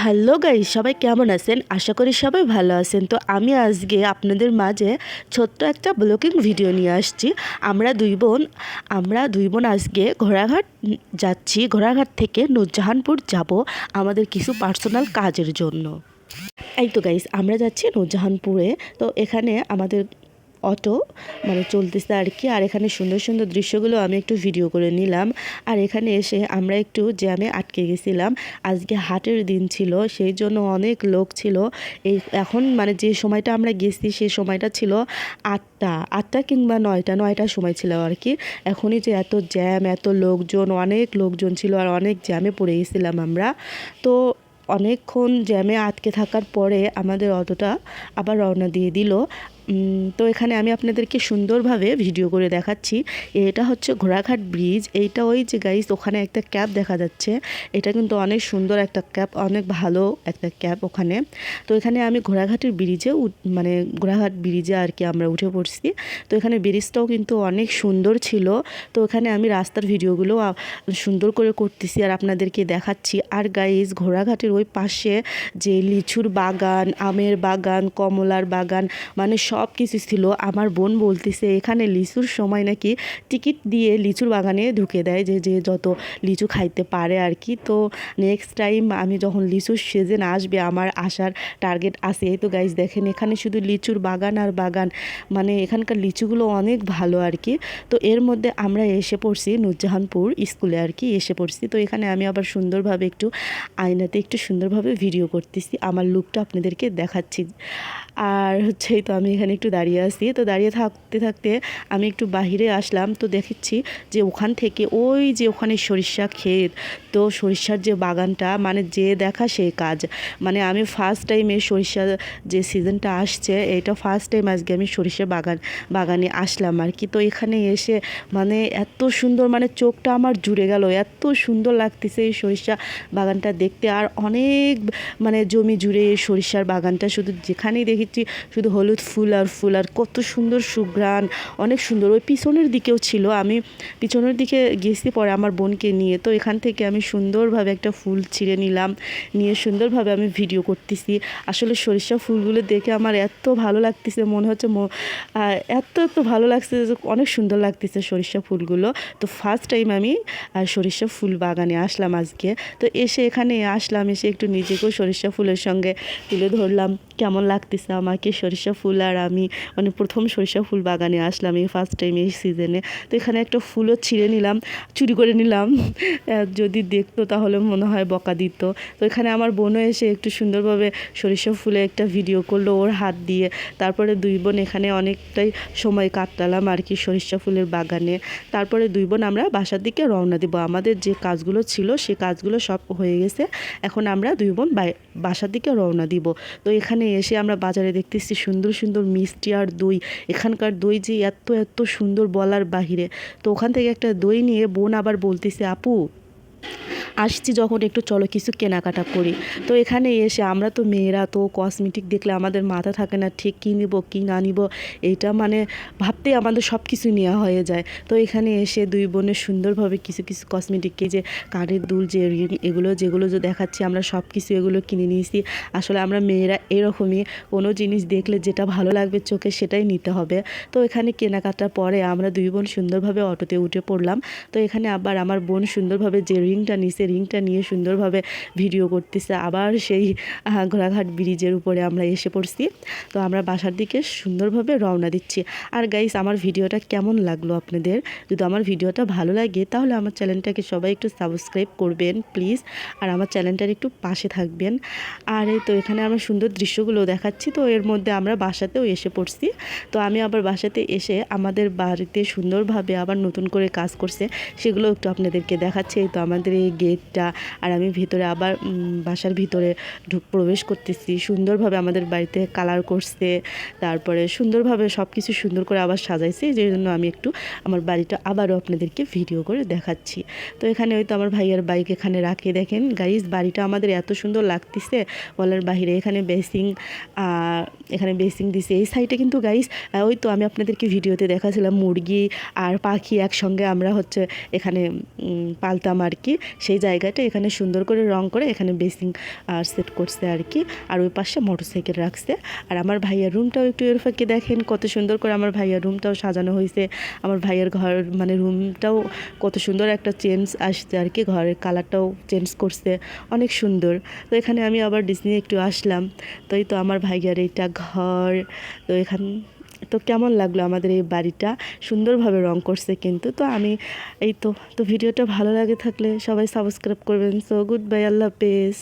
Hello guys, সবাই কেমন আছেন? আশা করি সবাই ভালো আছেন। তো আমি আজকে আপনাদের মাঝে ছোট্ট একটা ব্লগিং ভিডিও নিয়ে আসছি। আমরা দুই বোন আজকে ঘোড়াঘাট যাচ্ছি। ঘোড়াঘাট থেকে নূরজাহানপুর যাব আমাদের কিছু পার্সোনাল কাজের জন্য। এই তো গাইস, আমরা যাচ্ছি নূরজাহানপুরে। তো এখানে আমাদের অটো চলতেছে আর কি। আর এখানে সুন্দর সুন্দর দৃশ্যগুলো আমি একটু ভিডিও করে নিলাম। আর এখানে এসে আমরা একটু জ্যামে আটকে গেছিলাম। আজকে হাটের দিন ছিল, সেই জন্য অনেক লোক ছিল। এখন যে সময়টা আমরা গেছি সেই সময়টা ছিল আটটা কিংবা নয়টার সময় ছিল আর কি। এখনই যে এত জ্যাম, এত লোকজন, অনেক লোকজন ছিল আর অনেক জ্যামে পড়ে গেছিলাম আমরা। তো অনেকক্ষণ জ্যামে আটকে থাকার পরে আমাদের অটোটা আবার রওনা দিয়ে দিল। তো এখানে আমি আপনাদেরকে সুন্দরভাবে ভিডিও করে দেখাচ্ছি। এটা হচ্ছে ঘোড়াঘাট ব্রিজ। এইটা ওই যে গাইস, ওখানে একটা ক্যাব দেখা যাচ্ছে। এটা কিন্তু অনেক সুন্দর একটা ক্যাব, অনেক ভালো একটা ক্যাব ওখানে। তো এখানে আমি ঘোড়াঘাটের ব্রিজে ঘোড়াঘাট ব্রিজে আর কি আমরা উঠে পড়ছি। তো এখানে ব্রিজটাও কিন্তু অনেক সুন্দর ছিল। তো এখানে আমি রাস্তার ভিডিওগুলো সুন্দর করে করতেছি আর আপনাদেরকে দেখাচ্ছি। আর গাইস, ঘোড়াঘাটের ওই পাশে যে লিচুর বাগান, আমের বাগান, কমলার বাগান, সব কিছু ছিল। আমার বোন বলতেছে এখানে লিচুর সময় নাকি টিকিট দিয়ে লিচুর বাগানে ঢুকে দেয়, যে যে যত লিচু খাইতে পারে আর কি। তো নেক্সট টাইম আমি যখন লিচুর সিজন আসবে, আমার আসার টার্গেট আছে। তো গাইজ দেখেন, এখানে শুধু লিচুর বাগান আর বাগান, এখানকার লিচুগুলো অনেক ভালো আর কি। তো এর মধ্যে আমরা এসে পড়ছি নূরজাহানপুর স্কুলে আর কি এসে পড়ছি। তো এখানে আমি আবার সুন্দরভাবে একটু আয়নাতে একটু সুন্দরভাবে ভিডিও করতেছি, আমার লুকটা আপনাদেরকে দেখাচ্ছি। আর হচ্ছেই তো আমি এখানে একটু দাঁড়িয়ে আছি। তো দাঁড়িয়ে থাকতে থাকতে আমি একটু বাহিরে আসলাম। তো দেখেছি যে ওখান থেকে ওই যে ওখানে সরিষা ক্ষেত, তো সরিষার যে বাগানটা, যে দেখা সেই কাজ। আমি ফার্স্ট টাইম এই সরিষা যে সিজনটা আসছে, এটা ফার্স্ট টাইম আজকে আমি সরিষা বাগানে আসলাম আর কি। তো এখানে এসে এত সুন্দর, চোখটা আমার জুড়ে গেল, এত সুন্দর লাগতেছে এই সরিষা বাগানটা দেখতে। আর অনেক জমি জুড়ে এই সরিষার বাগানটা, শুধু যেখানেই দেখেছি শুধু হলুদ ফুল আর ফুল, আর কত সুন্দর সুঘ্রাণ, অনেক সুন্দর। ওই পিছনের দিকেও ছিল, আমি পিছনের দিকে গেছি পরে আমার বোনকে নিয়ে। তো এখান থেকে আমি সুন্দরভাবে একটা ফুল ছিঁড়ে নিলাম, নিয়ে সুন্দরভাবে আমি ভিডিও করতেছি। আসলে সরিষা ফুলগুলো দেখে আমার এত ভালো লাগতেছে, মনে হচ্ছে এত এত ভালো লাগছে, অনেক সুন্দর লাগতেছে সরিষা ফুলগুলো। তো ফার্স্ট টাইম আমি সরিষা ফুল বাগানে আসলাম আজকে। তো এখানে আসলাম, এসে একটু নিজেকেও সরিষা ফুলের সঙ্গে তুলে ধরলাম, কেমন লাগতেছে আমাকে সরিষা ফুল। আর আমি প্রথম সরিষা ফুল বাগানে আসলাম এই ফার্স্ট টাইম এই সিজনে। তো এখানে একটা ফুলও ছিঁড়ে নিলাম, চুরি করে নিলাম। যদি দেখতো তাহলে মনে হয় বকা দিত। তো এখানে আমার বোনও এসে একটু সুন্দরভাবে সরিষা ফুলে একটা ভিডিও করলো ওর হাত দিয়ে। তারপরে দুই বোন এখানে অনেকটাই সময় কাটালাম আর কি সরিষা ফুলের বাগানে। তারপরে দুই বোন আমরা বাসার দিকে রওনা দিব। আমাদের যে কাজগুলো ছিল সে কাজগুলো সব হয়ে গেছে, এখন আমরা দুই বোন বাসার দিকে রওনা দিব। তো এখানে এসে আমরা বাজারে দেখতেছি সুন্দর সুন্দর মিষ্টি আর দই। এখানকার দই যে এত এত সুন্দর বলার বাহিরে। তো ওখান থেকে একটা দই নিয়ে বোন আবার বলতেছে, আপু আসছি যখন একটু চলো কিছু কেনাকাটা করি। তো এখানে এসে আমরা তো মেয়েরা, তো কসমেটিক দেখলে আমাদের মাথা থাকে না ঠিক কী নিব কী না নিব, এইটা ভাবতেই আমাদের সব কিছু নেওয়া হয়ে যায়। তো এখানে এসে দুই বোনের সুন্দরভাবে কিছু কিছু কসমেটিককে, যে কানের দুল, যে রিং, যেগুলো যে দেখাচ্ছি, আমরা সব কিছু এগুলো কিনে নিয়েছি। আসলে আমরা মেয়েরা এরকমই, কোনো জিনিস দেখলে যেটা ভালো লাগবে চোখে সেটাই নিতে হবে। তো এখানে কেনাকাটার পরে আমরা দুই বোন সুন্দরভাবে অটোতে উঠে পড়লাম। তো এখানে আবার আমার বোন সুন্দরভাবে যে রিংটা নিছে, রিংটা নিয়ে সুন্দরভাবে ভিডিও করতেছে। আবার সেই ঘোড়াঘাট ব্রিজের উপরে আমরা এসে পড়ছি। তো আমরা বাসার দিকে সুন্দরভাবে রওনা দিচ্ছি। আর গাইস, আমার ভিডিওটা কেমন লাগলো আপনাদের? যদি আমার ভিডিওটা ভালো লাগে তাহলে আমার চ্যানেলটাকে সবাই একটু সাবস্ক্রাইব করবেন প্লিজ, আর আমার চ্যানেলটার একটু পাশে থাকবেন। আর এই তো এখানে আমরা সুন্দর দৃশ্যগুলো দেখাচ্ছি। তো এর মধ্যে আমরা বাসাতেও এসে পড়ছি। তো আমি আবার বাসাতে এসে আমাদের বাড়িতে সুন্দরভাবে আবার নতুন করে কাজ করছে, সেগুলো একটু আপনাদেরকে দেখাচ্ছি। এই তো আমাদের এই গেটটা, আর আমি ভিতরে আবার বাসার ভিতরে প্রবেশ করতেছি। সুন্দরভাবে আমাদের বাড়িতে কালার করছে, তারপরে সুন্দরভাবে সব কিছু সুন্দর করে আবার সাজাইছে, যে জন্য আমি একটু আমার বাড়িটা আবারও আপনাদেরকে ভিডিও করে দেখাচ্ছি। তো এখানে হয়তো আমার ভাইয়ার বাইক এখানে রাখে, দেখেন গাইজ বাড়িটা আমাদের এত সুন্দর লাগতেছে বলার বাহিরে। এখানে বেসিং দিছে এই সাইডে, কিন্তু গাইজ ওই তো আমি আপনাদেরকে ভিডিওতে দেখাছিলাম মুরগি আর পাখি একসঙ্গে আমরা এখানে পালতাম আর কি। কি সেই জায়গাটা এখানে সুন্দর করে রং করে এখানে বেসিং সেট করছে আর কি। আর ওই পাশে মোটরসাইকেল রাখছে। আর আমার ভাইয়ার রুমটাও একটু এর ফাঁকে দেখেন কত সুন্দর করে আমার ভাইয়ার রুমটাও সাজানো হয়েছে। আমার ভাইয়ার ঘর মানে রুমটাও কত সুন্দর একটা চেঞ্জ আসছে আর কি, ঘরের কালারটাও চেঞ্জ করছে, অনেক সুন্দর। তো এখানে আমি আবার ডিজনি একটু আসলাম। তো এই তো আমার ভাইয়ার এইটা ঘর। তো তো কেমন লাগলো আমাদের এই বাড়িটা, সুন্দরভাবে রং করছে কিন্তু। তো আমি এই তো ভিডিওটা ভালো লাগে থাকলে সবাই সাবস্ক্রাইব করবেন। সো গুড বাই, আল্লাহ হাফেজ।